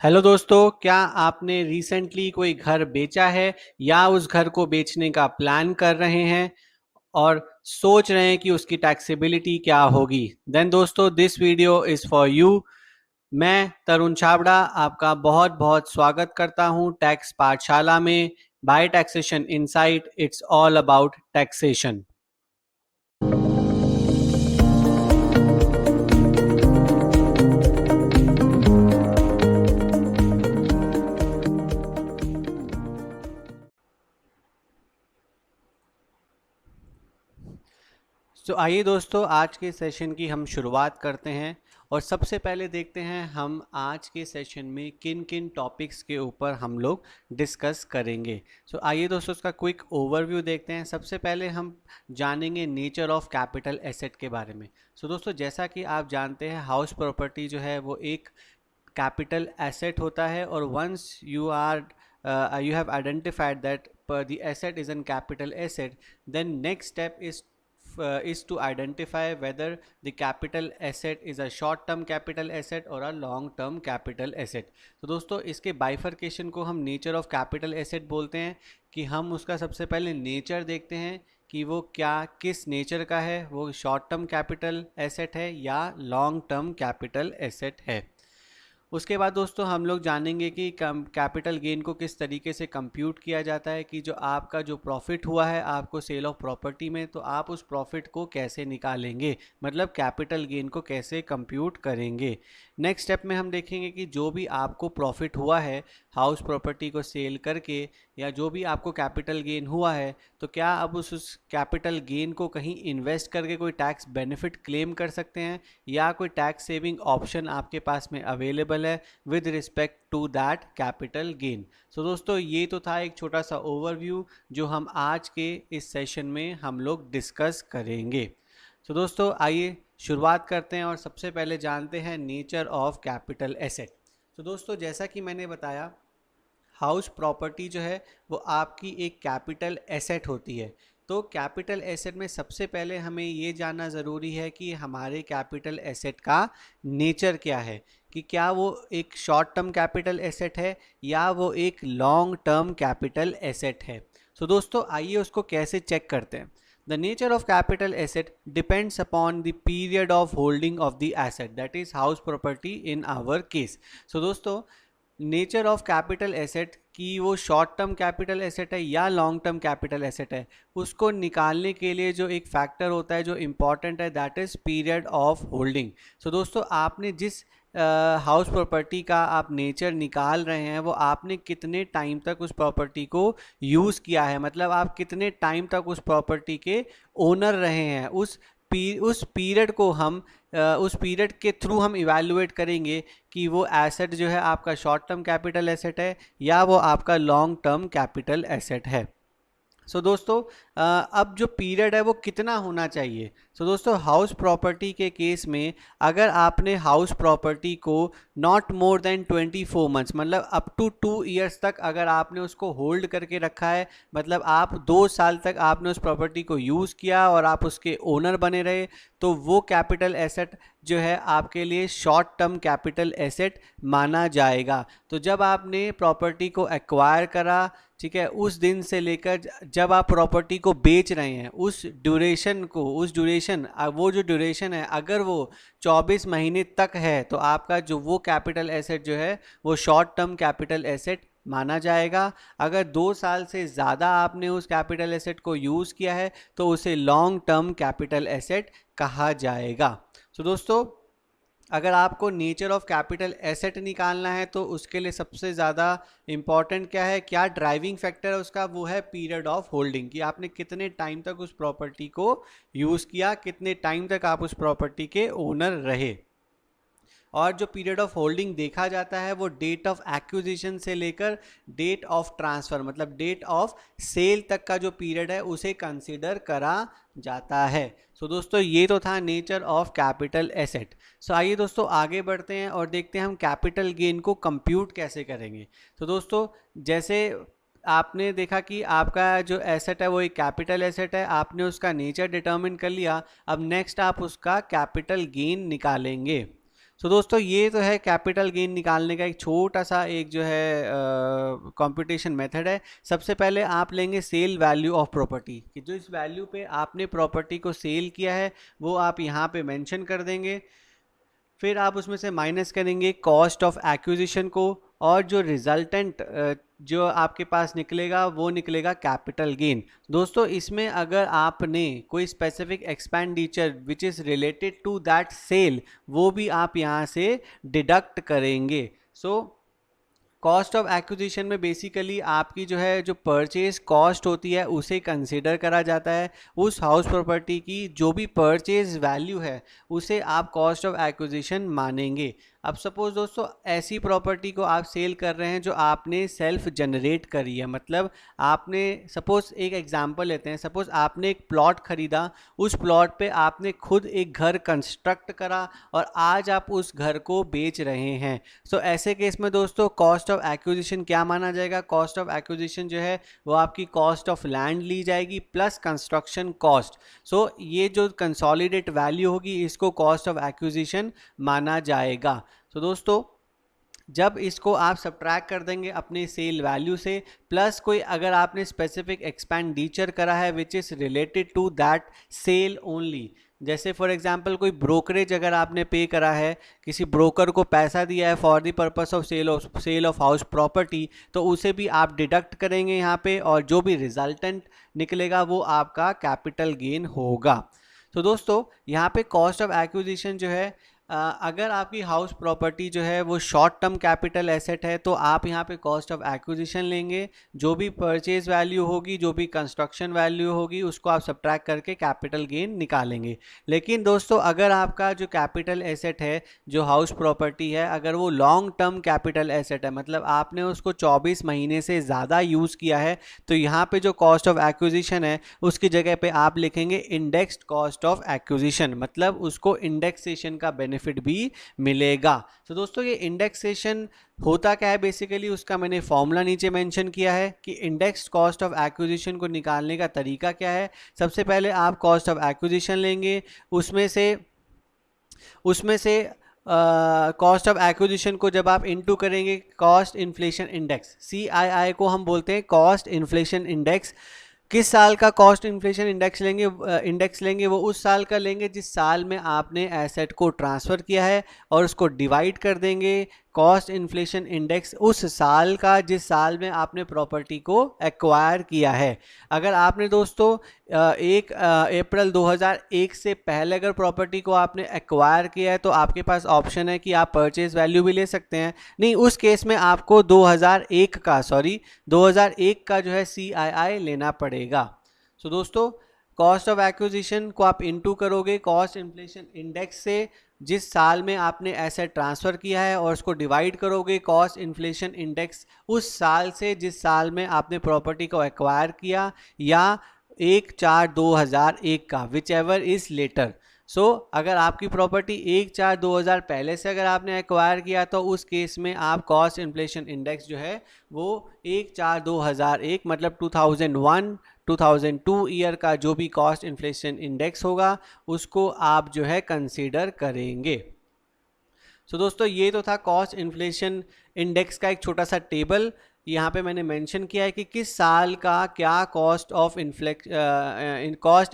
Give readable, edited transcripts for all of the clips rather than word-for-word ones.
Hello दोस्तों, क्या आपने रिसेंटली कोई घर बेचा है या उस घर को बेचने का प्लान कर रहे हैं और सोच रहे हैं कि उसकी टैक्सेबिलिटी क्या होगी? देन दोस्तों, this video is for you. मैं तरुण छाबड़ा आपका बहुत बहुत स्वागत करता हूं टैक्स पाठशाला में। By taxation insight, it's all about taxation. तो आइए दोस्तों, आज के सेशन की हम शुरुआत करते हैं और सबसे पहले देखते हैं हम आज के सेशन में किन किन टॉपिक्स के ऊपर हम लोग डिस्कस करेंगे। आइए दोस्तों, उसका क्विक ओवरव्यू देखते हैं। सबसे पहले हम जानेंगे नेचर ऑफ कैपिटल एसेट के बारे में। दोस्तों, जैसा कि आप जानते हैं, हाउस प्रॉपर्टी जो है वो एक कैपिटल एसेट होता है और once you have identified that the asset is an capital asset, then next step is to identify whether the capital asset is a short term capital asset or a long term capital asset। तो दोस्तों, इसके bifurcation को हम nature of capital asset बोलते हैं कि हम उसका सबसे पहले नेचर देखते हैं कि वो किस नेचर का है, वो शॉर्ट टर्म कैपिटल एसेट है या लॉन्ग टर्म कैपिटल एसेट है। उसके बाद दोस्तों हम लोग जानेंगे कि कैपिटल गेन को किस तरीके से कंप्यूट किया जाता है, कि जो आपका जो प्रॉफिट हुआ है आपको सेल ऑफ प्रॉपर्टी में, तो आप उस प्रॉफिट को कैसे निकालेंगे, मतलब कैपिटल गेन को कैसे कंप्यूट करेंगे। नेक्स्ट स्टेप में हम देखेंगे कि जो भी आपको प्रॉफिट हुआ है हाउस प्रॉपर्टी को सेल करके, या जो भी आपको कैपिटल गेन हुआ है, तो क्या अब उस कैपिटल गेन को कहीं इन्वेस्ट करके कोई टैक्स बेनिफिट क्लेम कर सकते हैं, या कोई टैक्स सेविंग ऑप्शन आपके पास में अवेलेबल है with respect to that capital gain. दोस्तों, ये तो था एक छोटा सा ओवरव्यू जो हम आज के इस सेशन में हम लोग डिस्कस करेंगे। दोस्तों, आइए शुरुआत करते हैं और सबसे पहले जानते हैं नेचर ऑफ कैपिटल एसेट। दोस्तों, जैसा कि मैंने बताया, हाउस प्रॉपर्टी जो है वो आपकी एक कैपिटल एसेट होती है। तो कैपिटल एसेट में सबसे पहले हमें ये जानना ज़रूरी है कि हमारे कैपिटल एसेट का नेचर क्या है, कि क्या वो एक शॉर्ट टर्म कैपिटल एसेट है या वो एक लॉन्ग टर्म कैपिटल एसेट है। दोस्तों, आइए उसको कैसे चेक करते हैं। The nature of capital asset depends upon the period of holding of the asset, that is house property in our case। दोस्तों, नेचर ऑफ कैपिटल एसेट कि वो शॉर्ट टर्म कैपिटल एसेट है या लॉन्ग टर्म कैपिटल एसेट है, उसको निकालने के लिए जो एक फैक्टर होता है जो इम्पॉर्टेंट है, that is period of holding. दोस्तों, आपने जिस हाउस प्रॉपर्टी का आप नेचर निकाल रहे हैं, वो आपने कितने टाइम तक उस प्रॉपर्टी को यूज़ किया है, मतलब आप कितने टाइम तक उस प्रॉपर्टी के ओनर रहे हैं। उस पीरियड को हम उस पीरियड के थ्रू हम इवैल्यूएट करेंगे कि वो एसेट जो है आपका शॉर्ट टर्म कैपिटल एसेट है या वो आपका लॉन्ग टर्म कैपिटल एसेट है। दोस्तों, अब जो पीरियड है वो कितना होना चाहिए। दोस्तों, हाउस प्रॉपर्टी के केस में अगर आपने हाउस प्रॉपर्टी को नॉट मोर देन 24 मंथ्स, मतलब अप टू 2 ईयर्स तक अगर आपने उसको होल्ड करके रखा है, मतलब आप 2 साल तक आपने उस प्रॉपर्टी को यूज़ किया और आप उसके ओनर बने रहे, तो वो कैपिटल एसेट जो है आपके लिए शॉर्ट टर्म कैपिटल एसेट माना जाएगा। तो जब आपने प्रॉपर्टी को एक्वायर करा, ठीक है, उस दिन से लेकर जब आप प्रॉपर्टी को बेच रहे हैं, उस ड्यूरेशन वो जो ड्यूरेशन है, अगर वो 24 महीने तक है, तो आपका जो वो कैपिटल एसेट जो है वो शॉर्ट टर्म कैपिटल एसेट माना जाएगा। अगर 2 साल से ज़्यादा आपने उस कैपिटल एसेट को यूज़ किया है तो उसे लॉन्ग टर्म कैपिटल एसेट कहा जाएगा। दोस्तों, अगर आपको नेचर ऑफ कैपिटल एसेट निकालना है तो उसके लिए सबसे ज़्यादा इम्पॉर्टेंट क्या है, क्या ड्राइविंग फैक्टर है उसका, वो है पीरियड ऑफ होल्डिंग, कि आपने कितने टाइम तक उस प्रॉपर्टी को यूज़ किया, कितने टाइम तक आप उस प्रॉपर्टी के ओनर रहे। और जो पीरियड ऑफ होल्डिंग देखा जाता है वो डेट ऑफ एक्विजिशन से लेकर डेट ऑफ ट्रांसफ़र, मतलब डेट ऑफ सेल तक का जो पीरियड है उसे कंसीडर करा जाता है। दोस्तों, ये तो था नेचर ऑफ कैपिटल एसेट। आइए दोस्तों आगे बढ़ते हैं और देखते हैं हम कैपिटल गेन को कंप्यूट कैसे करेंगे। दोस्तों, जैसे आपने देखा कि आपका जो एसेट है वो एक कैपिटल एसेट है, आपने उसका नेचर डिटर्मिन कर लिया, अब नेक्स्ट आप उसका कैपिटल गेन निकालेंगे। सो दोस्तों ये तो है कैपिटल गेन निकालने का एक छोटा सा एक जो है कंप्यूटेशन मेथड है। सबसे पहले आप लेंगे सेल वैल्यू ऑफ प्रॉपर्टी, कि जो इस वैल्यू पे आपने प्रॉपर्टी को सेल किया है वो आप यहाँ पे मेंशन कर देंगे। फिर आप उसमें से माइनस करेंगे कॉस्ट ऑफ एक्विजिशन को, और जो रिजल्टेंट जो आपके पास निकलेगा वो निकलेगा कैपिटल गेन। दोस्तों इसमें अगर आपने कोई specific expenditure which is related to that sale, वो भी आप यहाँ से डिडक्ट करेंगे। सो कॉस्ट ऑफ एक्विजिशन में बेसिकली आपकी जो है जो परचेज कॉस्ट होती है उसे कंसिडर करा जाता है। उस हाउस प्रॉपर्टी की जो भी परचेज वैल्यू है उसे आप कॉस्ट ऑफ एक्विजिशन मानेंगे। अब सपोज दोस्तों ऐसी प्रॉपर्टी को आप सेल कर रहे हैं जो आपने सेल्फ जनरेट करी है, मतलब आपने सपोज एक एग्जांपल लेते हैं, सपोज आपने एक प्लॉट खरीदा, उस प्लॉट पे आपने खुद एक घर कंस्ट्रक्ट करा और आज आप उस घर को बेच रहे हैं। सो ऐसे केस में दोस्तों कॉस्ट ऑफ एक्विजिशन क्या माना जाएगा? कॉस्ट ऑफ एक्विजिशन जो है वो आपकी कॉस्ट ऑफ लैंड ली जाएगी प्लस कंस्ट्रक्शन कॉस्ट। सो ये जो कंसोलिडेट वैल्यू होगी इसको कॉस्ट ऑफ एक्विजिशन माना जाएगा। तो दोस्तों जब इसको आप सब्ट्रैक्ट कर देंगे अपने सेल वैल्यू से, प्लस कोई अगर आपने स्पेसिफिक एक्सपेंडिचर करा है which is related to that sale only, जैसे फॉर एग्जांपल कोई ब्रोकरेज अगर आपने पे करा है, किसी ब्रोकर को पैसा दिया है for the purpose of sale of house property, तो उसे भी आप डिडक्ट करेंगे यहाँ पे, और जो भी रिजल्टेंट निकलेगा वो आपका कैपिटल गेन होगा। तो दोस्तों यहाँ पे कॉस्ट ऑफ एक्विजिशन जो है, अगर आपकी हाउस प्रॉपर्टी जो है वो शॉर्ट टर्म कैपिटल एसेट है तो आप यहाँ पे कॉस्ट ऑफ एक्विजिशन लेंगे, जो भी परचेज वैल्यू होगी, जो भी कंस्ट्रक्शन वैल्यू होगी उसको आप सब्ट्रैक्ट करके कैपिटल गेन निकालेंगे। लेकिन दोस्तों अगर आपका जो कैपिटल एसेट है, जो हाउस प्रॉपर्टी है, अगर वो लॉन्ग टर्म कैपिटल एसेट है, मतलब आपने उसको 24 महीने से ज़्यादा यूज़ किया है, तो यहाँ पे जो कॉस्ट ऑफ एक्विजिशन है उसकी जगह पे आप लिखेंगे इंडेक्स्ड कॉस्ट ऑफ एक्विजिशन, मतलब उसको इंडेक्सेशन का बेनिफिट भी मिलेगा। तो दोस्तों ये इंडेक्सेशन होता क्या है बेसिकली, उसका मैंने फॉर्मूला नीचे मेंशन किया है कि इंडेक्स्ड कॉस्ट ऑफ एक्विजिशन को निकालने का तरीका क्या है। सबसे पहले आप कॉस्ट ऑफ एक्विजिशन लेंगे, उसमें से कॉस्ट ऑफ एक्विजिशन को जब आप इनटू करेंगे कॉस्ट इन्फ्लेशन इंडेक्स, CII को हम बोलते हैं कॉस्ट इन्फ्लेशन इंडेक्स। किस साल का कॉस्ट इन्फ्लेशन इंडेक्स लेंगे वो उस साल का लेंगे जिस साल में आपने एसेट को ट्रांसफ़र किया है, और उसको डिवाइड कर देंगे कॉस्ट इन्फ्लेशन इंडेक्स उस साल का जिस साल में आपने प्रॉपर्टी को एक्वायर किया है। अगर आपने दोस्तों 1 अप्रैल 2001 से पहले अगर प्रॉपर्टी को आपने एक्वायर किया है तो आपके पास ऑप्शन है कि आप परचेज वैल्यू भी ले सकते हैं, नहीं उस केस में आपको 2001 का जो है CII लेना पड़ेगा। सो दोस्तों कॉस्ट ऑफ एक्विजिशन को आप इनटू करोगे कॉस्ट इन्फ्लेशन इंडेक्स से जिस साल में आपने एसेट ट्रांसफ़र किया है, और उसको डिवाइड करोगे कॉस्ट इन्फ्लेशन इंडेक्स उस साल से जिस साल में आपने प्रॉपर्टी को एक्वायर किया, या 1/4/2001 का, विच एवर इज़ लेटर। सो अगर आपकी प्रॉपर्टी 1/4/2000 पहले से अगर आपने एक्वायर किया तो उस केस में आप कॉस्ट इन्फ्लेशन इंडेक्स जो है वो 1/4/2001 मतलब 2001-2002 ईयर का जो भी कॉस्ट इन्फ्लेशन इंडेक्स होगा उसको आप जो है कंसीडर करेंगे। सो दोस्तों ये तो था कॉस्ट इन्फ्लेशन इंडेक्स का एक छोटा सा टेबल। यहाँ पे मैंने मेंशन किया है कि किस साल का क्या कॉस्ट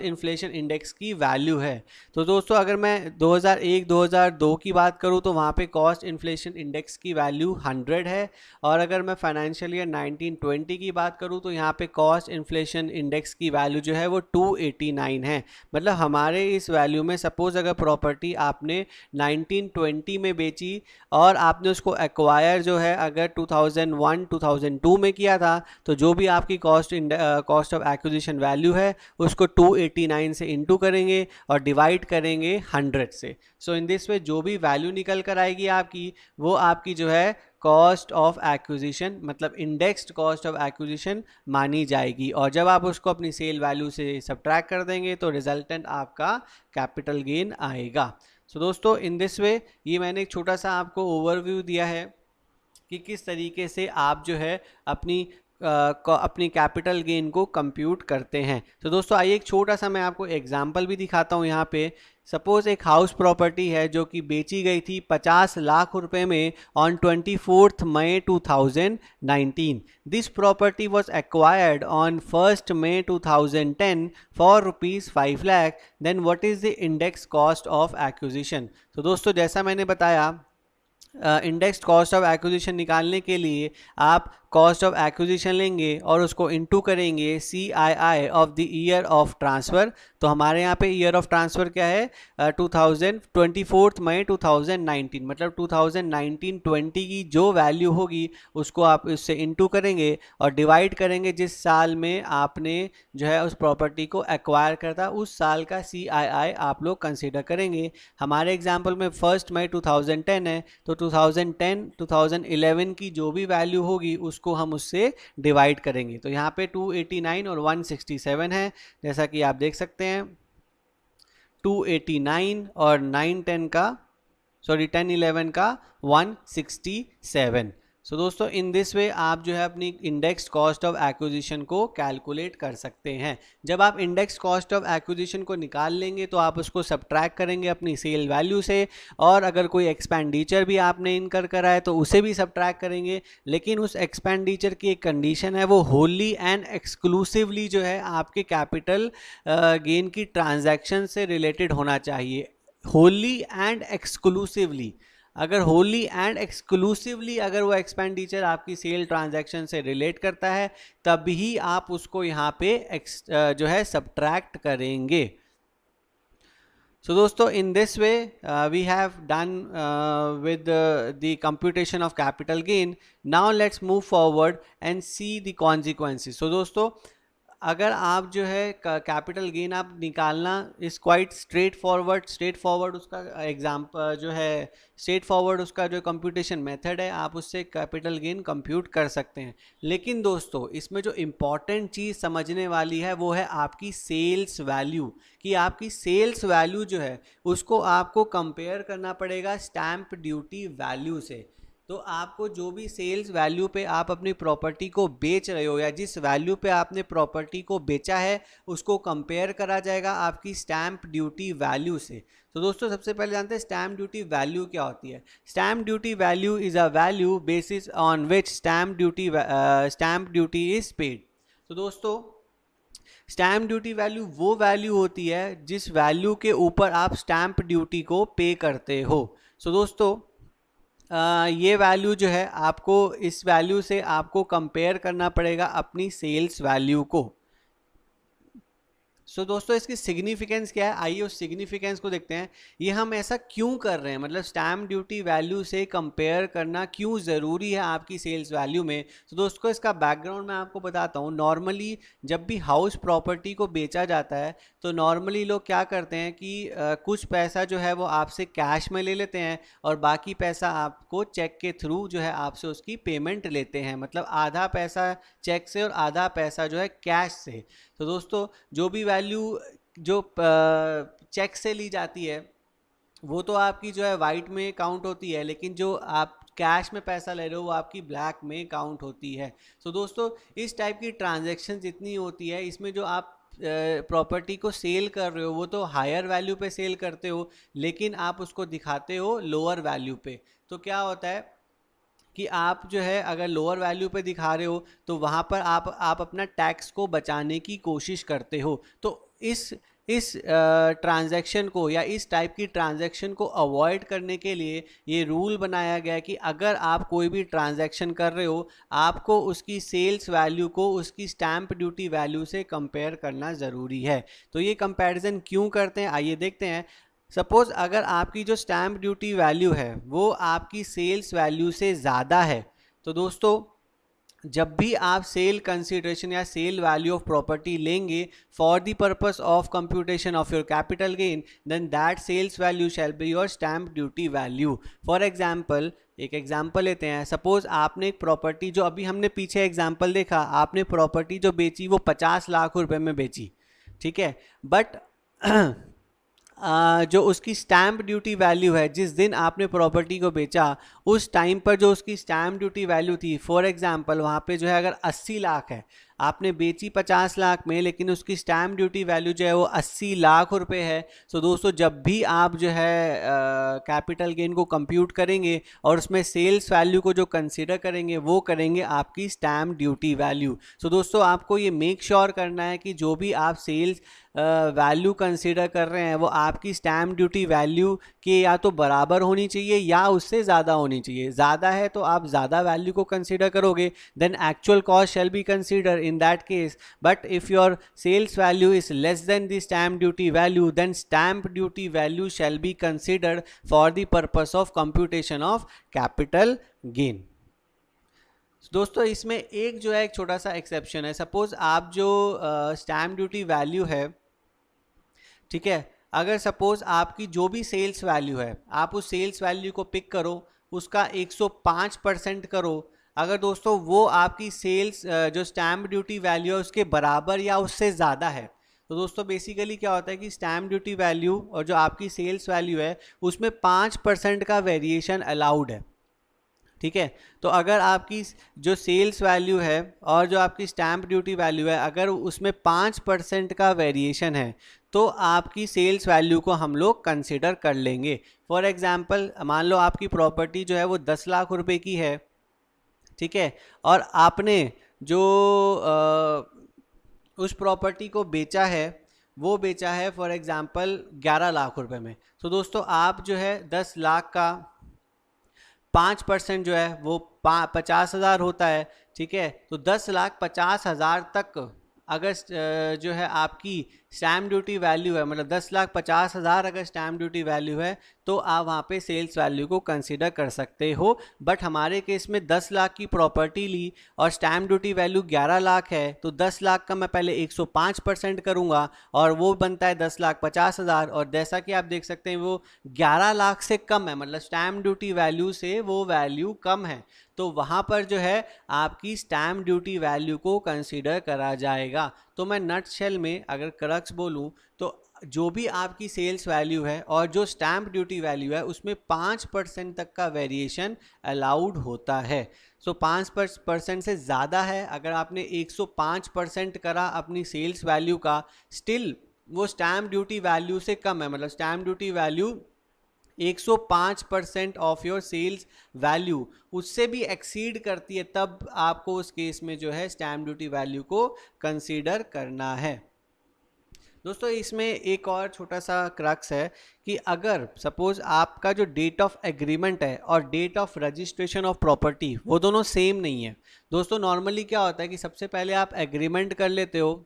इन्फ्लेशन इंडेक्स की वैल्यू है। तो दोस्तों अगर मैं 2001-2002 की बात करूँ तो वहाँ पे कॉस्ट इन्फ्लेशन इंडेक्स की वैल्यू 100 है, और अगर मैं फाइनेंशियल ईयर 1920 की बात करूँ तो यहाँ पे कॉस्ट इन्फ्लेशन इंडेक्स की वैल्यू जो है वो 289 है। मतलब हमारे इस वैल्यू में सपोज अगर प्रॉपर्टी आपने 1920 में बेची और आपने उसको एक्वायर जो है अगर 2001-2002 में किया था, तो जो भी आपकी कॉस्ट ऑफ एक्विजिशन वैल्यू है उसको 289 से इनटू करेंगे और डिवाइड करेंगे 100 से। सो इन दिस वे जो भी वैल्यू निकल कर आएगी आपकी, वो आपकी जो है कॉस्ट ऑफ एक्विजिशन मतलब इंडेक्स्ड कॉस्ट ऑफ एक्विजिशन मानी जाएगी, और जब आप उसको अपनी सेल वैल्यू से सब्ट्रैक्ट कर देंगे तो रिजल्टेंट आपका कैपिटल गेन आएगा। सो दोस्तों इन दिस वे ये मैंने एक छोटा सा आपको ओवरव्यू दिया है कि किस तरीके से आप जो है अपनी कैपिटल गेन को कंप्यूट करते हैं। तो दोस्तों आइए एक छोटा सा मैं आपको एग्जांपल भी दिखाता हूँ यहाँ पे सपोज एक हाउस प्रॉपर्टी है जो कि बेची गई थी 50 लाख रुपए में on 24 May 2019. This property was acquired on 1 May 2010 for rupees 5 lakh. Then what is the index cost of acquisition. तो दोस्तों जैसा मैंने बताया, इंडेक्स कॉस्ट ऑफ एक्विजिशन निकालने के लिए आप कॉस्ट ऑफ एक्विजिशन लेंगे और उसको इनटू करेंगे CII of the year of transfer. तो हमारे यहाँ पे ईयर ऑफ ट्रांसफ़र क्या है, 24 मई 2019, मतलब 2019-20 की जो वैल्यू होगी उसको आप इससे इनटू करेंगे और डिवाइड करेंगे जिस साल में आपने जो है उस प्रॉपर्टी को एक्वायर करता, उस साल का CII आप लोग कंसिडर करेंगे. हमारे एग्जाम्पल में 1 मई 2010 है, तो 2010-2011 की जो भी वैल्यू होगी उसको हम उससे डिवाइड करेंगे. तो यहाँ पे 289 और 167 है, जैसा कि आप देख सकते हैं. 289 और 910 का 1011 का 167. सो दोस्तों इन दिस वे आप जो है अपनी इंडेक्स कॉस्ट ऑफ एक्विजिशन को कैलकुलेट कर सकते हैं. जब आप इंडेक्स कॉस्ट ऑफ एक्विजिशन को निकाल लेंगे तो आप उसको सब्ट्रैक्ट करेंगे अपनी सेल वैल्यू से, और अगर कोई एक्सपेंडिचर भी आपने इनकर करा है तो उसे भी सब्ट्रैक्ट करेंगे. लेकिन उस एक्सपेंडिचर की एक कंडीशन है, वो होली एंड एक्सक्लूसिवली जो है आपके कैपिटल गेन की ट्रांजैक्शन से रिलेटेड होना चाहिए. होली एंड एक्सक्लूसिवली, अगर होली एंड एक्सक्लूसिवली अगर वो एक्सपेंडिचर आपकी सेल ट्रांजैक्शन से रिलेट करता है तभी आप उसको यहाँ पे जो है सब्ट्रैक्ट करेंगे. So दोस्तों in this way we have done with the computation of capital gain. Now let's move forward and see the consequences. So दोस्तों अगर आप जो है कैपिटल गेन आप निकालना इज क्वाइट स्ट्रेट फॉरवर्ड उसका एग्जाम्पल जो है स्ट्रेट फॉरवर्ड उसका जो कंप्यूटेशन मेथड है आप उससे कैपिटल गेन कंप्यूट कर सकते हैं. लेकिन दोस्तों इसमें जो इम्पॉर्टेंट चीज़ समझने वाली है वो है आपकी सेल्स वैल्यू, कि आपकी सेल्स वैल्यू जो है उसको आपको कंपेयर करना पड़ेगा स्टैम्प ड्यूटी वैल्यू से. तो आपको जो भी सेल्स वैल्यू पे आप अपनी प्रॉपर्टी को बेच रहे हो या जिस वैल्यू पे आपने प्रॉपर्टी को बेचा है उसको कंपेयर करा जाएगा आपकी स्टैम्प ड्यूटी वैल्यू से. तो दोस्तों सबसे पहले जानते हैं स्टैम्प ड्यूटी वैल्यू क्या होती है. Stamp duty value is a value basis on which stamp duty is paid. तो दोस्तों स्टैम्प ड्यूटी वैल्यू वो वैल्यू होती है जिस वैल्यू के ऊपर आप स्टैम्प ड्यूटी को पे करते हो. सो दोस्तों ये वैल्यू जो है आपको इस वैल्यू से आपको कंपेयर करना पड़ेगा अपनी सेल्स वैल्यू को. सो दोस्तों इसकी सिग्निफिकेंस क्या है, आइए उस सिग्निफिकेंस को देखते हैं. ये हम ऐसा क्यों कर रहे हैं, मतलब स्टैम्प ड्यूटी वैल्यू से कंपेयर करना क्यों ज़रूरी है आपकी सेल्स वैल्यू में. तो दोस्तों इसका बैकग्राउंड मैं आपको बताता हूँ. नॉर्मली जब भी हाउस प्रॉपर्टी को बेचा जाता है तो नॉर्मली लोग क्या करते हैं कि कुछ पैसा जो है वो आपसे कैश में ले लेते हैं और बाकी पैसा आपको चेक के थ्रू जो है आपसे उसकी पेमेंट लेते हैं, मतलब आधा पैसा चेक से और आधा पैसा जो है कैश से. तो दोस्तों जो भी वैल्यू जो चेक से ली जाती है वो तो आपकी जो है वाइट में काउंट होती है, लेकिन जो आप कैश में पैसा ले रहे हो वो आपकी ब्लैक में काउंट होती है. तो दोस्तों इस टाइप की ट्रांजैक्शन जितनी होती है इसमें जो आप प्रॉपर्टी को सेल कर रहे हो वो तो हायर वैल्यू पे सेल करते हो लेकिन आप उसको दिखाते हो लोअर वैल्यू पे. तो क्या होता है कि आप जो है अगर लोअर वैल्यू पे दिखा रहे हो तो वहाँ पर आप अपना टैक्स को बचाने की कोशिश करते हो. तो इस ट्रांजैक्शन को या इस टाइप की ट्रांजैक्शन को अवॉइड करने के लिए ये रूल बनाया गया है कि अगर आप कोई भी ट्रांजैक्शन कर रहे हो आपको उसकी सेल्स वैल्यू को उसकी स्टैम्प ड्यूटी वैल्यू से कंपेयर करना ज़रूरी है. तो ये कंपैरिजन क्यों करते हैं आइए देखते हैं. सपोज अगर आपकी जो स्टैम्प ड्यूटी वैल्यू है वो आपकी सेल्स वैल्यू से ज़्यादा है तो दोस्तों जब भी आप सेल कंसिडरेशन या सेल वैल्यू ऑफ प्रॉपर्टी लेंगे for the purpose of computation of your capital gain then that sales value shall be your stamp duty value. For example एक एग्जांपल लेते हैं. सपोज आपने एक प्रॉपर्टी जो अभी हमने पीछे एग्जांपल देखा, आपने प्रॉपर्टी जो बेची वो 50 लाख रुपए में बेची, ठीक है, बट जो उसकी स्टैम्प ड्यूटी वैल्यू है जिस दिन आपने प्रॉपर्टी को बेचा उस टाइम पर जो उसकी स्टैम्प ड्यूटी वैल्यू थी, फॉर एग्जांपल वहाँ पे जो है अगर 80 लाख है, आपने बेची 50 लाख में, लेकिन उसकी स्टैम्प ड्यूटी वैल्यू जो है वो 80 लाख रुपए है। तो दोस्तों जब भी आप जो है कैपिटल गेन को कंप्यूट करेंगे और उसमें सेल्स वैल्यू को जो कंसीडर करेंगे वो करेंगे आपकी स्टैम्प ड्यूटी वैल्यू। सो दोस्तों आपको ये मेक श्योर करना है कि जो भी आप सेल्स वैल्यू कंसीडर कर रहे हैं वो आपकी स्टैम्प ड्यूटी वैल्यू के या तो बराबर होनी चाहिए या उससे ज़्यादा होनी चाहिए। ज़्यादा है तो आप ज़्यादा वैल्यू को कंसीडर करोगे, then actual cost shall be consider in that case. But if your sales value is less than the stamp duty value, then stamp duty value shall be considered for the purpose of computation of capital gain. दोस्तों इसमें एक जो है एक छोटा सा exception है। Suppose आप जो स्टैम्प ड्यूटी वैल्यू है, ठीक है, अगर सपोज आपकी जो भी सेल्स वैल्यू है आप उस सेल्स वैल्यू को पिक करो, उसका 105% करो। अगर दोस्तों वो आपकी सेल्स जो स्टैम्प ड्यूटी वैल्यू है उसके बराबर या उससे ज़्यादा है, तो दोस्तों बेसिकली क्या होता है कि स्टैम्प ड्यूटी वैल्यू और जो आपकी सेल्स वैल्यू है उसमें 5% का वेरिएशन अलाउड है। ठीक है, तो अगर आपकी जो सेल्स वैल्यू है और जो आपकी स्टैम्प ड्यूटी वैल्यू है अगर उसमें 5% का वेरिएशन है तो आपकी सेल्स वैल्यू को हम लोग कंसिडर कर लेंगे। फॉर एग्जांपल मान लो आपकी प्रॉपर्टी जो है वो 10 लाख रुपए की है, ठीक है, और आपने जो उस प्रॉपर्टी को बेचा है वो बेचा है फॉर एग्जांपल 11 लाख रुपए में। तो दोस्तों आप जो है 10 लाख का 5% जो है वो 50,000 होता है। ठीक है, तो 10,50,000 तक अगर जो है आपकी स्टैम्प ड्यूटी वैल्यू है, मतलब 10,50,000 अगर स्टैम्प ड्यूटी वैल्यू है तो आप वहाँ पे सेल्स वैल्यू को कंसीडर कर सकते हो। बट हमारे केस में 10 लाख की प्रॉपर्टी ली और स्टैम्प ड्यूटी वैल्यू 11 लाख है, तो 10 लाख का मैं पहले 105% करूँगा और वो बनता है 10,50,000। और जैसा कि आप देख सकते हैं वो 11 लाख से कम है, मतलब स्टैम्प ड्यूटी वैल्यू से वो वैल्यू कम है, तो वहाँ पर जो है आपकी स्टैम्प ड्यूटी वैल्यू को कंसीडर करा जाएगा। तो मैं नटशेल में अगर क्रक्स बोलूँ तो जो भी आपकी सेल्स वैल्यू है और जो स्टैम्प ड्यूटी वैल्यू है उसमें 5% तक का वेरिएशन अलाउड होता है। सो 5% से ज़्यादा है, अगर आपने 105% करा अपनी सेल्स वैल्यू का, स्टिल वो स्टैम्प ड्यूटी वैल्यू से कम है, मतलब stamp duty value 105% of your sales value उससे भी एक्सीड करती है, तब आपको उस केस में जो है स्टैम्प ड्यूटी वैल्यू को कंसीडर करना है। दोस्तों इसमें एक और छोटा सा क्रक्स है कि अगर सपोज आपका जो डेट ऑफ एग्रीमेंट है और date of registration of property वो दोनों सेम नहीं है। दोस्तों नॉर्मली क्या होता है कि सबसे पहले आप एग्रीमेंट कर लेते हो,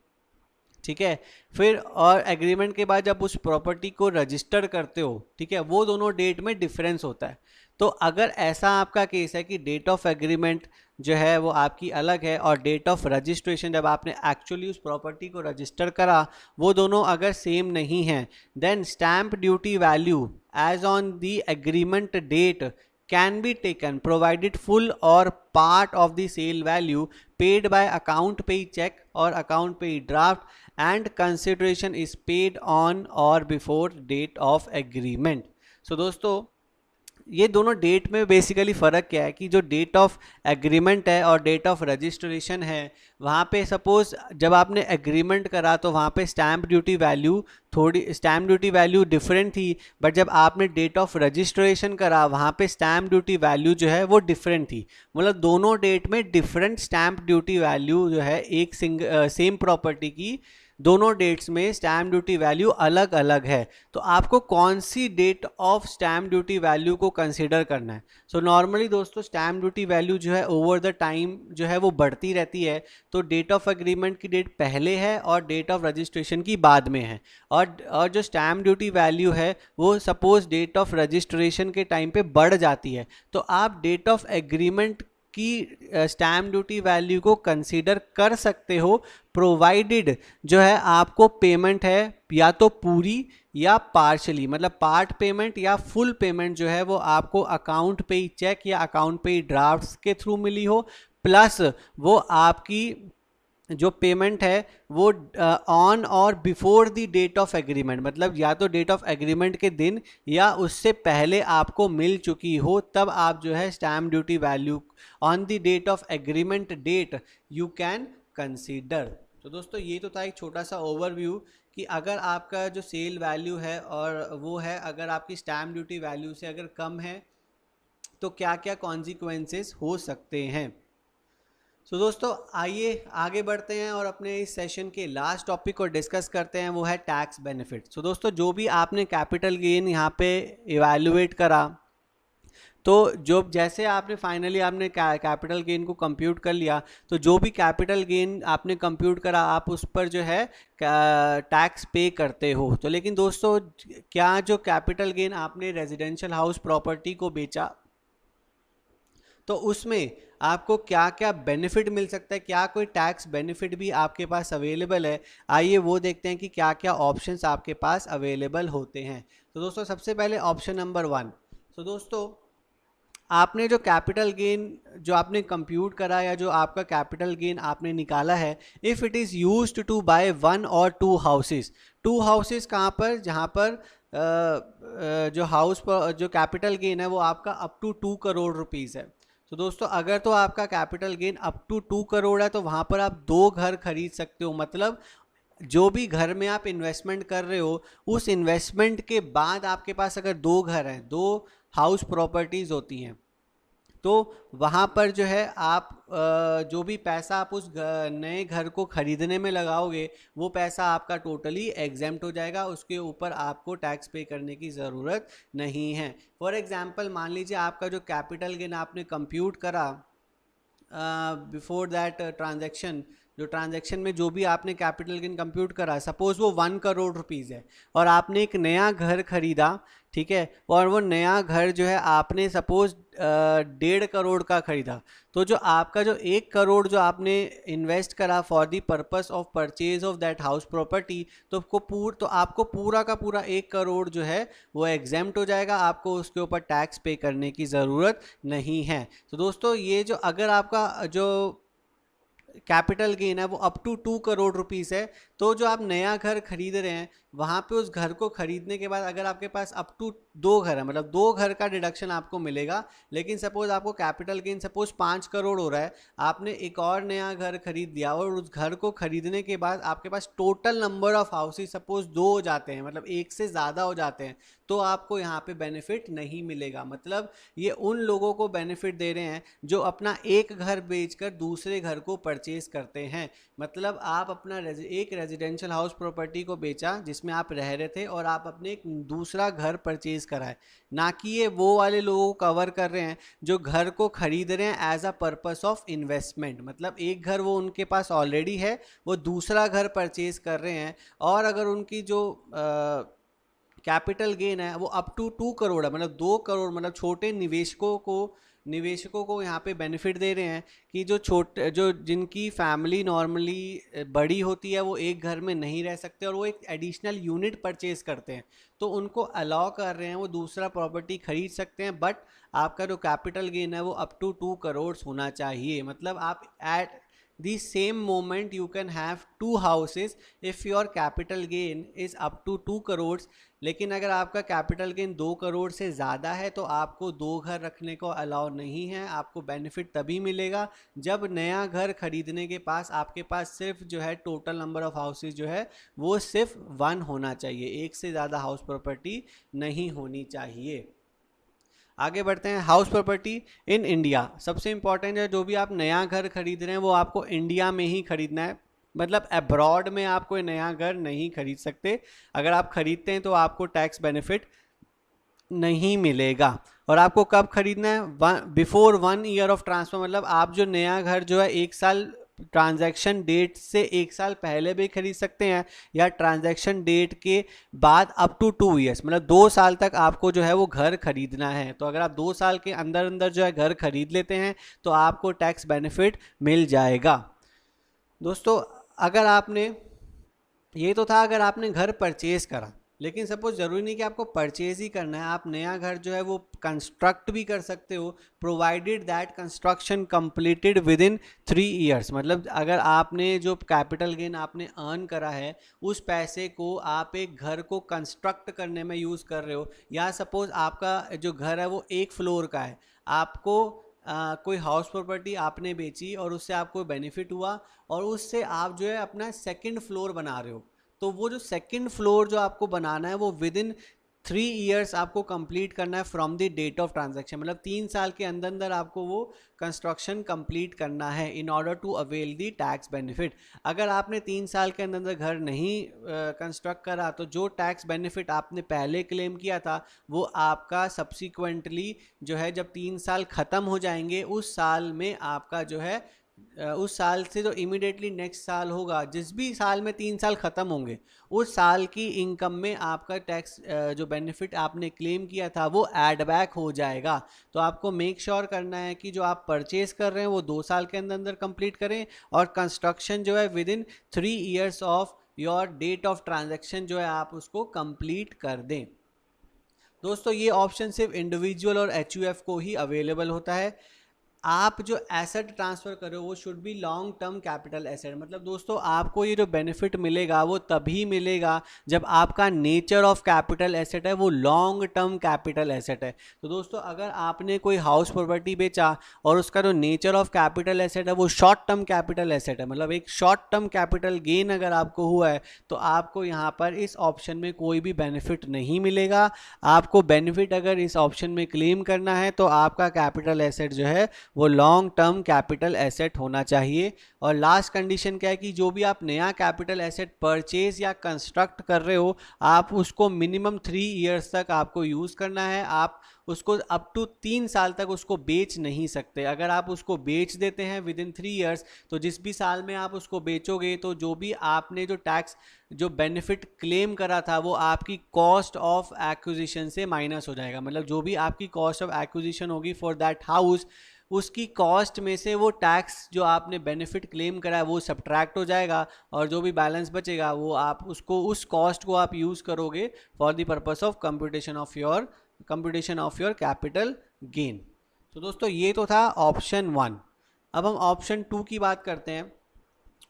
ठीक है, फिर और एग्रीमेंट के बाद जब उस प्रॉपर्टी को रजिस्टर करते हो, ठीक है, वो दोनों डेट में डिफरेंस होता है। तो अगर ऐसा आपका केस है कि डेट ऑफ एग्रीमेंट जो है वो आपकी अलग है और डेट ऑफ रजिस्ट्रेशन जब आपने एक्चुअली उस प्रॉपर्टी को रजिस्टर करा वो दोनों अगर सेम नहीं हैं, then stamp duty value as on the agreement date can be taken provided full or part of the sale value paid by account pay check or account pay draft and consideration is paid on or before date of agreement। so दोस्तों ये दोनों date में basically फ़र्क क्या है कि जो date of agreement है और डेट ऑफ रजिस्ट्रेशन है वहाँ पे सपोज जब आपने एग्रीमेंट करा तो वहाँ पे स्टैम्प ड्यूटी वैल्यू डिफरेंट थी, बट जब आपने डेट ऑफ रजिस्ट्रेशन करा वहाँ पे स्टैम्प ड्यूटी वैल्यू जो है वो डिफरेंट थी। मतलब दोनों डेट में डिफरेंट स्टैम्प ड्यूटी वैल्यू जो है एक सेम प्रॉपर्टी की दोनों डेट्स में स्टैम्प ड्यूटी वैल्यू अलग अलग है। तो आपको कौन सी date of stamp duty value को कंसीडर करना है। सो नॉर्मली दोस्तों स्टैम्प ड्यूटी वैल्यू जो है ओवर द टाइम जो है वो बढ़ती रहती है, तो डेट ऑफ एग्रीमेंट की डेट पहले है और डेट ऑफ रजिस्ट्रेशन की बाद में है। और जो स्टैम्प ड्यूटी वैल्यू है वो सपोज डेट ऑफ रजिस्ट्रेशन के टाइम पे बढ़ जाती है, तो आप डेट ऑफ एग्रीमेंट की स्टैम्प ड्यूटी वैल्यू को कंसीडर कर सकते हो, प्रोवाइडेड जो है आपको पेमेंट है या तो पूरी या पार्शली, मतलब पार्ट पेमेंट या फुल पेमेंट जो है वो आपको अकाउंट पे चेक या अकाउंट पे ड्राफ्ट्स के थ्रू मिली हो, प्लस वो आपकी जो पेमेंट है वो ऑन और before the date of agreement, मतलब या तो डेट ऑफ एग्रीमेंट के दिन या उससे पहले आपको मिल चुकी हो, तब आप जो है stamp duty value on the date of agreement date you can consider. तो दोस्तों ये तो था एक छोटा सा ओवरव्यू कि अगर आपका जो सेल वैल्यू है और वो है अगर आपकी स्टैम्प ड्यूटी वैल्यू से अगर कम है तो क्या क्या कॉन्सिक्वेंसेस हो सकते हैं। तो दोस्तों आइए आगे बढ़ते हैं और अपने इस सेशन के लास्ट टॉपिक को डिस्कस करते हैं, वो है टैक्स बेनिफिट। तो दोस्तों जो भी आपने कैपिटल गेन यहाँ पे इवैल्यूएट करा, तो जो जैसे आपने फाइनली आपने कैपिटल गेन को कंप्यूट कर लिया, तो जो भी कैपिटल गेन आपने कंप्यूट करा आप उस पर जो है टैक्स पे करते हो। तो लेकिन दोस्तों क्या जो कैपिटल गेन आपने रेजिडेंशियल हाउस प्रॉपर्टी को बेचा तो उसमें आपको क्या क्या बेनिफिट मिल सकता है, क्या कोई टैक्स बेनिफिट भी आपके पास अवेलेबल है, आइए वो देखते हैं कि क्या क्या ऑप्शंस आपके पास अवेलेबल होते हैं। तो दोस्तों सबसे पहले ऑप्शन नंबर 1। तो दोस्तों आपने जो कैपिटल गेन जो आपने कंप्यूट करा या जो आपका कैपिटल गेन आपने निकाला है, if it is used to buy 1 और 2 हाउसेस। 2 हाउसेस कहाँ पर, जहाँ पर जो हाउस पर जो कैपिटल गेन है वो आपका अप टू 2 करोड़ रुपीज़ है। तो दोस्तों अगर तो आपका capital gain up to 2 crore है तो वहाँ पर आप 2 घर खरीद सकते हो। मतलब जो भी घर में आप इन्वेस्टमेंट कर रहे हो उस इन्वेस्टमेंट के बाद आपके पास अगर 2 घर हैं, 2 हाउस प्रॉपर्टीज़ होती हैं, तो वहाँ पर जो है आप जो भी पैसा आप उस नए घर को खरीदने में लगाओगे वो पैसा आपका टोटली एग्जेम्प्ट हो जाएगा, उसके ऊपर आपको टैक्स पे करने की ज़रूरत नहीं है। फॉर एग्जांपल मान लीजिए आपका जो कैपिटल गेन आपने कंप्यूट करा बिफोर दैट ट्रांजैक्शन, जो ट्रांजैक्शन में जो भी आपने कैपिटल गेन कंप्यूट करा, सपोज वो 1 करोड़ रुपीज़ है और आपने एक नया घर खरीदा, ठीक है, और वो नया घर जो है आपने सपोज 1.5 करोड़ का खरीदा, तो जो आपका जो 1 करोड़ जो आपने इन्वेस्ट करा for the purpose of purchase of that house property, तो आपको पूरा का पूरा 1 करोड़ जो है वो एग्जेम्प्ट हो जाएगा, आपको उसके ऊपर टैक्स पे करने की ज़रूरत नहीं है। तो दोस्तों ये जो अगर आपका जो कैपिटल गेन है वो अप टू 2 करोड़ रुपीज़ है, तो जो आप नया घर खरीद रहे हैं वहाँ पे उस घर को खरीदने के बाद अगर आपके पास अप टू 2 घर है, मतलब 2 घर का डिडक्शन आपको मिलेगा। लेकिन सपोज आपको कैपिटल गेन सपोज 5 करोड़ हो रहा है, आपने एक और नया घर खरीद दिया और उस घर को खरीदने के बाद आपके पास total number of houses suppose 2 हो जाते हैं, मतलब 1 से ज़्यादा हो जाते हैं, तो आपको यहाँ पे बेनिफिट नहीं मिलेगा। मतलब ये उन लोगों को बेनिफिट दे रहे हैं जो अपना एक घर बेचकर दूसरे घर को परचेज करते हैं। मतलब आप अपना एक रेजिडेंशियल हाउस प्रॉपर्टी को बेचा जिसमें आप रह रहे थे और आप अपने एक दूसरा घर परचेज कराए, ना कि ये वो वाले लोगों को कवर कर रहे हैं जो घर को खरीद रहे हैं as a purpose of investment. मतलब एक घर वो उनके पास ऑलरेडी है, वो दूसरा घर परचेज कर रहे हैं, और अगर उनकी जो कैपिटल गेन है वो अप टू 2 करोड़ है, मतलब 2 करोड़, मतलब छोटे निवेशकों को यहाँ पे बेनिफिट दे रहे हैं कि जो जिनकी फैमिली नॉर्मली बड़ी होती है वो एक घर में नहीं रह सकते और वो एक एडिशनल यूनिट परचेज करते हैं, तो उनको अलाउ कर रहे हैं वो दूसरा प्रॉपर्टी खरीद सकते हैं। बट आपका जो कैपिटल गेन है वो अप टू 2 करोड़ होना चाहिए। मतलब आप eight the same moment you can have 2 houses if your capital gain is up to 2 crores। लेकिन अगर आपका कैपिटल गेन 2 करोड़ से ज़्यादा है तो आपको 2 घर रखने को अलाउ नहीं है। आपको बेनिफिट तभी मिलेगा जब नया घर खरीदने के पास आपके पास सिर्फ जो है टोटल नंबर ऑफ हाउसेज जो है वो सिर्फ 1 होना चाहिए, एक से ज़्यादा हाउस प्रॉपर्टी नहीं होनी चाहिए। आगे बढ़ते हैं, हाउस प्रॉपर्टी इन इंडिया। सबसे इंपॉर्टेंट है जो भी आप नया घर खरीद रहे हैं वो आपको इंडिया में ही खरीदना है, मतलब अब्रॉड में आप कोई नया घर नहीं खरीद सकते। अगर आप खरीदते हैं तो आपको टैक्स बेनिफिट नहीं मिलेगा। और आपको कब खरीदना है, बिफोर 1 ईयर ऑफ ट्रांसफर, मतलब आप जो नया घर जो है 1 साल ट्रांजैक्शन डेट से 1 साल पहले भी खरीद सकते हैं, या ट्रांजैक्शन डेट के बाद अप टू 2 ईयर्स, मतलब 2 साल तक आपको जो है वो घर खरीदना है। तो अगर आप 2 साल के अंदर अंदर जो है घर खरीद लेते हैं तो आपको टैक्स बेनिफिट मिल जाएगा। दोस्तों अगर आपने, ये तो था अगर आपने घर परचेज करा, लेकिन सपोज ज़रूरी नहीं कि आपको परचेज ही करना है, आप नया घर जो है वो कंस्ट्रक्ट भी कर सकते हो, provided that construction completed with in 3 years. मतलब अगर आपने जो कैपिटल गेन आपने अर्न करा है उस पैसे को आप एक घर को कंस्ट्रक्ट करने में यूज़ कर रहे हो, या सपोज आपका जो घर है वो 1 फ्लोर का है, आपको कोई हाउस प्रॉपर्टी आपने बेची और उससे आपको बेनिफिट हुआ और उससे आप जो है अपना सेकंड फ्लोर बना रहे हो, तो वो जो सेकंड फ्लोर जो आपको बनाना है वो विद इन 3 इयर्स आपको कंप्लीट करना है from the date of transaction, मतलब 3 साल के अंदर अंदर आपको वो कंस्ट्रक्शन कंप्लीट करना है in order to avail the tax benefit. अगर आपने 3 साल के अंदर अंदर घर नहीं कंस्ट्रक्ट करा तो जो टैक्स बेनिफिट आपने पहले क्लेम किया था वो आपका सब्सिक्वेंटली जो है जब 3 साल ख़त्म हो जाएंगे उस साल में आपका जो है उस साल से जो इमिडिएटली नेक्स्ट साल होगा, जिस भी साल में 3 साल ख़त्म होंगे उस साल की इनकम में आपका टैक्स जो बेनिफिट आपने क्लेम किया था वो ऐड बैक हो जाएगा। तो आपको मेक श्योर करना है कि जो आप परचेज कर रहे हैं वो 2 साल के अंदर अंदर कंप्लीट करें और कंस्ट्रक्शन जो है within 3 years of your date of transaction जो है आप उसको कंप्लीट कर दें। दोस्तों ये ऑप्शन सिर्फ इंडिविजुअल और एचयूएफ को ही अवेलेबल होता है। आप जो एसेट ट्रांसफ़र कर रहे हो वो should be long term capital asset, मतलब दोस्तों आपको ये जो बेनिफिट मिलेगा वो तभी मिलेगा जब आपका नेचर ऑफ कैपिटल एसेट है वो लॉन्ग टर्म कैपिटल एसेट है। तो दोस्तों अगर आपने कोई हाउस प्रॉपर्टी बेचा और उसका जो नेचर ऑफ कैपिटल एसेट है वो शॉर्ट टर्म कैपिटल एसेट है, मतलब एक शॉर्ट टर्म कैपिटल गेन अगर आपको हुआ है तो आपको यहाँ पर इस ऑप्शन में कोई भी बेनिफिट नहीं मिलेगा। आपको बेनिफिट अगर इस ऑप्शन में क्लेम करना है तो आपका कैपिटल एसेट जो है वो लॉन्ग टर्म कैपिटल एसेट होना चाहिए। और लास्ट कंडीशन क्या है कि जो भी आप नया कैपिटल एसेट परचेज या कंस्ट्रक्ट कर रहे हो आप उसको मिनिमम 3 इयर्स तक आपको यूज़ करना है। आप उसको अप टू 3 साल तक उसको बेच नहीं सकते। अगर आप उसको बेच देते हैं विद इन 3 इयर्स तो जिस भी साल में आप उसको बेचोगे तो जो भी आपने जो टैक्स जो बेनिफिट क्लेम करा था वो आपकी कॉस्ट ऑफ एक्विजिशन से माइनस हो जाएगा, मतलब जो भी आपकी कॉस्ट ऑफ एक्विजिशन होगी फॉर दैट हाउस उसकी कॉस्ट में से वो टैक्स जो आपने बेनिफिट क्लेम करा है वो सब्ट्रैक्ट हो जाएगा और जो भी बैलेंस बचेगा वो आप उसको उस कॉस्ट को आप यूज़ करोगे for the purpose of computation of your capital gain. तो दोस्तों ये तो था ऑप्शन 1। अब हम ऑप्शन 2 की बात करते हैं।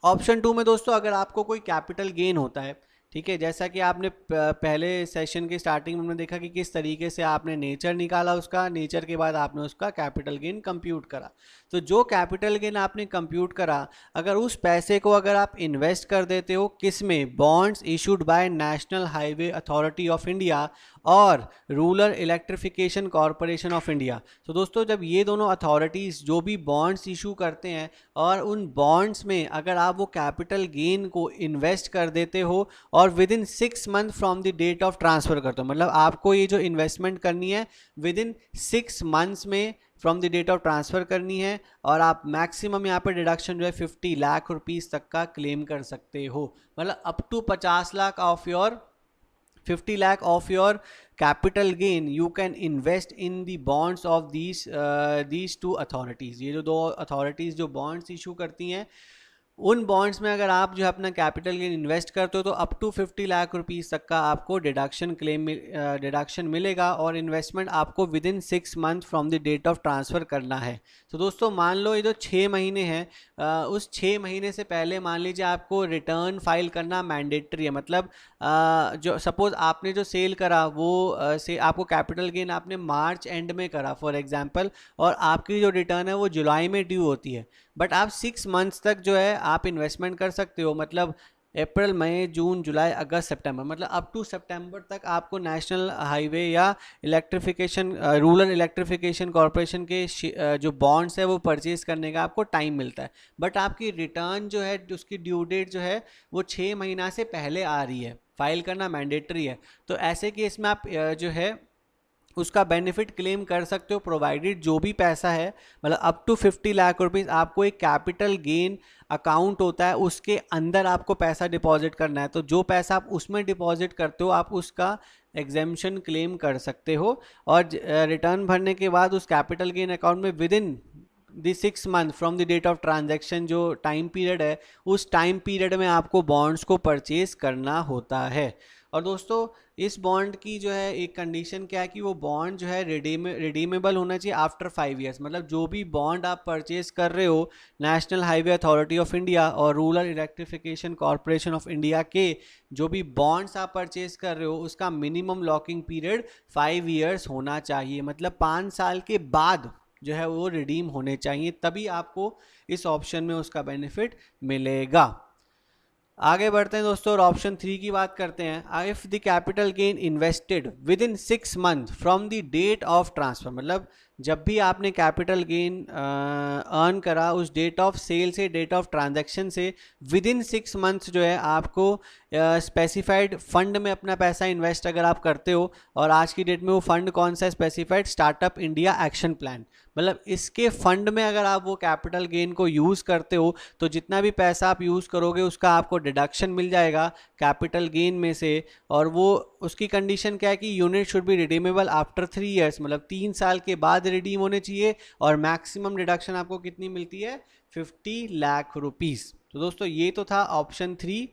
ऑप्शन 2 में दोस्तों अगर आपको कोई कैपिटल गेन होता है, ठीक है, जैसा कि आपने पहले सेशन के स्टार्टिंग में देखा कि किस तरीके से आपने नेचर निकाला उसका, नेचर के बाद आपने उसका कैपिटल गेन कंप्यूट करा। तो जो कैपिटल गेन आपने कंप्यूट करा अगर उस पैसे को अगर आप इन्वेस्ट कर देते हो किस में, bonds issued by national highway authority of India और rural electrification corporation of India. तो दोस्तों जब ये दोनों अथॉरिटीज़ जो भी बॉन्ड्स इशू करते हैं और उन बॉन्ड्स में अगर आप वो कैपिटल गेन को इन्वेस्ट कर देते हो और within 6 month from the date of transfer करते हो, मतलब आपको ये जो इन्वेस्टमेंट करनी है विद इन 6 मंथ्स में from the date of transfer करनी है और आप मैक्सिमम यहाँ पर डिडक्शन जो है 50 लाख रुपीज़ तक का क्लेम कर सकते हो, मतलब up to 50 lakh of your 50 lakh of your capital gain you can invest in the bonds of these two authorities। ये जो दो अथॉरिटीज़ जो बॉन्ड्स इशू करती हैं उन बॉन्ड्स में अगर आप जो है अपना कैपिटल गेन इन्वेस्ट करते हो तो अप टू 50 लाख रुपीज़ तक का आपको डिडक्शन मिलेगा और इन्वेस्टमेंट आपको within 6 month from the date of transfer करना है। तो दोस्तों मान लो ये जो 6 महीने हैं उस 6 महीने से पहले मान लीजिए आपको रिटर्न फाइल करना मैंडेटरी है, मतलब जो सपोज़ आपने जो सेल करा वो से आपको कैपिटल गेन आपने मार्च एंड में करा फॉर एग्जांपल और आपकी जो रिटर्न है वो जुलाई में ड्यू होती है, बट आप 6 मंथ्स तक जो है आप इन्वेस्टमेंट कर सकते हो, मतलब अप्रैल मई जून जुलाई अगस्त सितंबर, मतलब अप टू सितंबर तक आपको नेशनल हाईवे या इलेक्ट्रिफिकेशन रूरल इलेक्ट्रिफिकेशन कॉरपोरेशन के जो बॉन्ड्स है वो परचेज करने का आपको टाइम मिलता है। बट आपकी रिटर्न जो है उसकी ड्यू डेट जो है वो 6 महीना से पहले आ रही है, फाइल करना मैंडेटरी है। तो ऐसे केस में आप जो है उसका बेनिफिट क्लेम कर सकते हो प्रोवाइडेड जो भी पैसा है, मतलब अप टू 50 लाख रुपीज़ आपको एक कैपिटल गेन अकाउंट होता है उसके अंदर आपको पैसा डिपॉजिट करना है। तो जो पैसा आप उसमें डिपॉजिट करते हो आप उसका एग्जेम्पशन क्लेम कर सकते हो और रिटर्न भरने के बाद उस कैपिटल गेन अकाउंट में within the 6 month from the date of transaction जो टाइम पीरियड है उस टाइम पीरियड में आपको बॉन्ड्स को परचेज करना होता है। और दोस्तों इस बॉन्ड की जो है एक कंडीशन क्या है कि वो बॉन्ड जो है रिडीमेबल होना चाहिए आफ्टर 5 इयर्स, मतलब जो भी बॉन्ड आप परचेज कर रहे हो national highway authority of India और rural electrification corporation of India के जो भी बॉन्ड्स आप परचेज कर रहे हो उसका मिनिमम लॉकिंग पीरियड 5 इयर्स होना चाहिए, मतलब 5 साल के बाद जो है वो रिडीम होने चाहिए, तभी आपको इस ऑप्शन में उसका बेनिफिट मिलेगा। आगे बढ़ते हैं दोस्तों और ऑप्शन 3 की बात करते हैं। If the capital gain invested within 6 month from the date of transfer, मतलब जब भी आपने कैपिटल गेन अर्न करा उस डेट ऑफ सेल से, डेट ऑफ ट्रांजैक्शन से विद इन 6 मंथ्स जो है आपको स्पेसिफाइड फंड में अपना पैसा इन्वेस्ट अगर आप करते हो, और आज की डेट में वो फंड कौन सा है, specified startup India action plan, मतलब इसके फंड में अगर आप वो कैपिटल गेन को यूज़ करते हो तो जितना भी पैसा आप यूज़ करोगे उसका आपको डिडक्शन मिल जाएगा कैपिटल गेन में से। और वो उसकी कंडीशन क्या है कि unit should be redeemable after 3 years, मतलब 3 साल के बाद रिडीम होने चाहिए, और मैक्सिमम डिडक्शन आपको कितनी मिलती है, 50 लाख रुपीस। तो दोस्तों ये तो था ऑप्शन 3।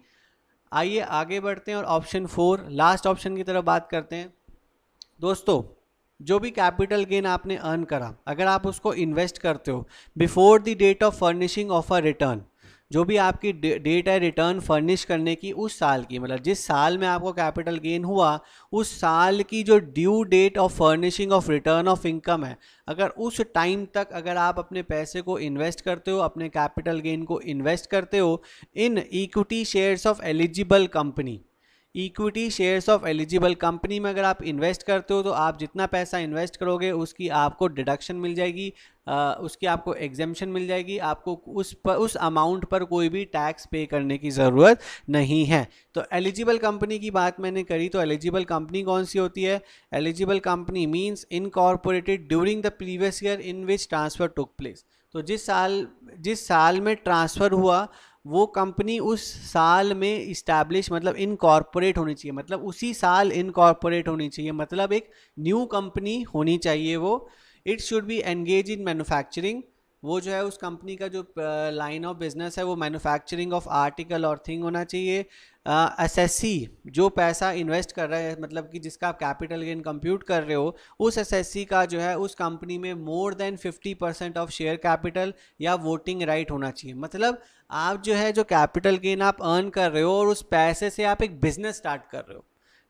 आइए आगे बढ़ते हैं और ऑप्शन 4 लास्ट ऑप्शन की तरफ बात करते हैं। दोस्तों जो भी कैपिटल गेन आपने अर्न करा अगर आप उसको इन्वेस्ट करते हो before the date of furnishing of a return, जो भी आपकी डेट है रिटर्न फर्निश करने की उस साल की, मतलब जिस साल में आपको कैपिटल गेन हुआ उस साल की जो due date of furnishing of return of income है, अगर उस टाइम तक अगर आप अपने पैसे को इन्वेस्ट करते हो, अपने कैपिटल गेन को इन्वेस्ट करते हो in equity shares of eligible company, equity shares of eligible company में अगर आप इन्वेस्ट करते हो तो आप जितना पैसा इन्वेस्ट करोगे उसकी आपको डिडक्शन मिल जाएगी, उसकी आपको एग्जेम्पशन मिल जाएगी, आपको उस अमाउंट पर कोई भी टैक्स पे करने की ज़रूरत नहीं है। तो एलिजिबल कंपनी की बात मैंने करी, तो एलिजिबल कंपनी कौन सी होती है, eligible company means incorporated during the previous year in which transfer took place. तो जिस साल में ट्रांसफ़र हुआ वो कंपनी उस साल में इस्टेब्लिश, मतलब इनकॉर्पोरेट होनी चाहिए, मतलब उसी साल इनकॉर्पोरेट होनी चाहिए, मतलब एक न्यू कंपनी होनी चाहिए वो। It should be engage in manufacturing, वो जो है उस कंपनी का जो लाइन ऑफ बिजनेस है वो मैन्युफैक्चरिंग ऑफ आर्टिकल और थिंग होना चाहिए। एसएससी जो पैसा इन्वेस्ट कर रहा है, मतलब कि जिसका आप कैपिटल गेन कंप्यूट कर रहे हो, उस एसएससी का जो है उस कंपनी में more than 50% of share capital या वोटिंग राइट होना चाहिए। मतलब आप जो है जो कैपिटल गेन आप अर्न कर रहे हो और उस पैसे से आप एक बिजनेस स्टार्ट कर रहे हो,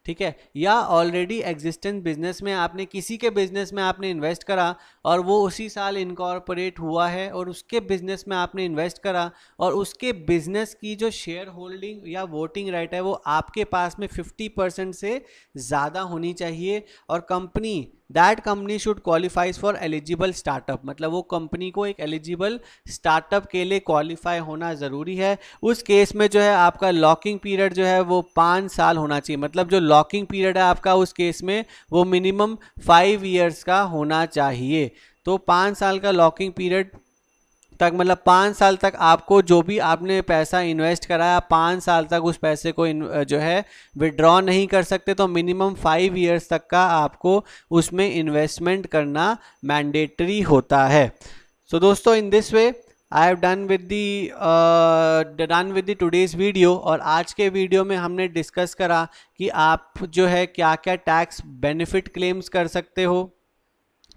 ठीक है, या ऑलरेडी एग्जिस्टेंट बिजनेस में आपने किसी के बिजनेस में आपने इन्वेस्ट करा और वो उसी साल इनकॉर्पोरेट हुआ है और उसके बिजनेस में आपने इन्वेस्ट करा और उसके बिजनेस की जो शेयर होल्डिंग या वोटिंग राइट है वो आपके पास में 50% से ज़्यादा होनी चाहिए, और company that company should qualifies for eligible startup, मतलब वो कंपनी को एक एलिजिबल स्टार्टअप के लिए क्वालिफाई होना ज़रूरी है। उस केस में जो है आपका लॉकिंग पीरियड जो है वो 5 साल होना चाहिए, मतलब जो लॉकिंग पीरियड है आपका उस केस में वो मिनिमम 5 ईयर्स का होना चाहिए। तो 5 साल का लॉकिंग पीरियड तक, मतलब 5 साल तक आपको जो भी आपने पैसा इन्वेस्ट कराया 5 साल तक उस पैसे को जो है विड्रॉ नहीं कर सकते, तो मिनिमम 5 ईयर्स तक का आपको उसमें इन्वेस्टमेंट करना मैंडेटरी होता है। सो दोस्तों in this way I have done with the today's video, और आज के वीडियो में हमने डिस्कस करा कि आप जो है क्या क्या टैक्स बेनिफिट क्लेम्स कर सकते हो,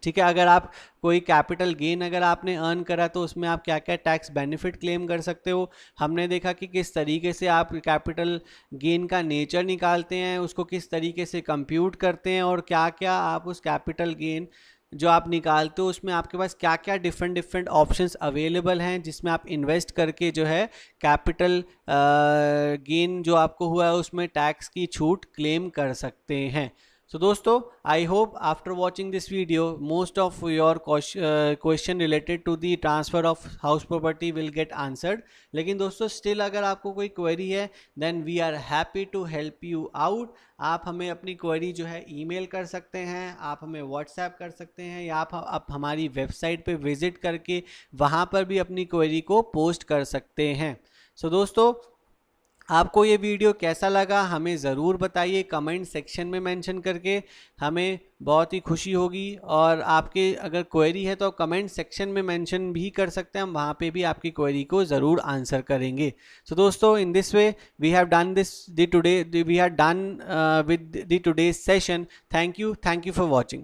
ठीक है। अगर आप कोई कैपिटल गेन अगर आपने अर्न करा तो उसमें आप क्या क्या टैक्स बेनिफिट क्लेम कर सकते हो। हमने देखा कि किस तरीके से आप कैपिटल गेन का नेचर निकालते हैं, उसको किस तरीके से कंप्यूट करते हैं, और क्या क्या आप उस कैपिटल गेन जो आप निकालते हो उसमें आपके पास क्या क्या डिफरेंट ऑप्शंस अवेलेबल हैं जिसमें आप इन्वेस्ट करके जो है कैपिटल गेन जो आपको हुआ है उसमें टैक्स की छूट क्लेम कर सकते हैं। So दोस्तों I hope after watching this video most of your question related to the transfer of house property will get answered, लेकिन दोस्तों still अगर आपको कोई query है then we are happy to help you out। आप हमें अपनी query जो है email कर सकते हैं, आप हमें WhatsApp कर सकते हैं, या आप हमारी वेबसाइट पे विजिट करके वहाँ पर भी अपनी query को पोस्ट कर सकते हैं। So दोस्तों आपको ये वीडियो कैसा लगा हमें ज़रूर बताइए कमेंट सेक्शन में मेंशन करके, हमें बहुत ही खुशी होगी। और आपके अगर क्वेरी है तो कमेंट सेक्शन में मेंशन भी कर सकते हैं, हम वहाँ पे भी आपकी क्वेरी को ज़रूर आंसर करेंगे। सो दोस्तों in this way we have done with the today's session. Thank you for watching.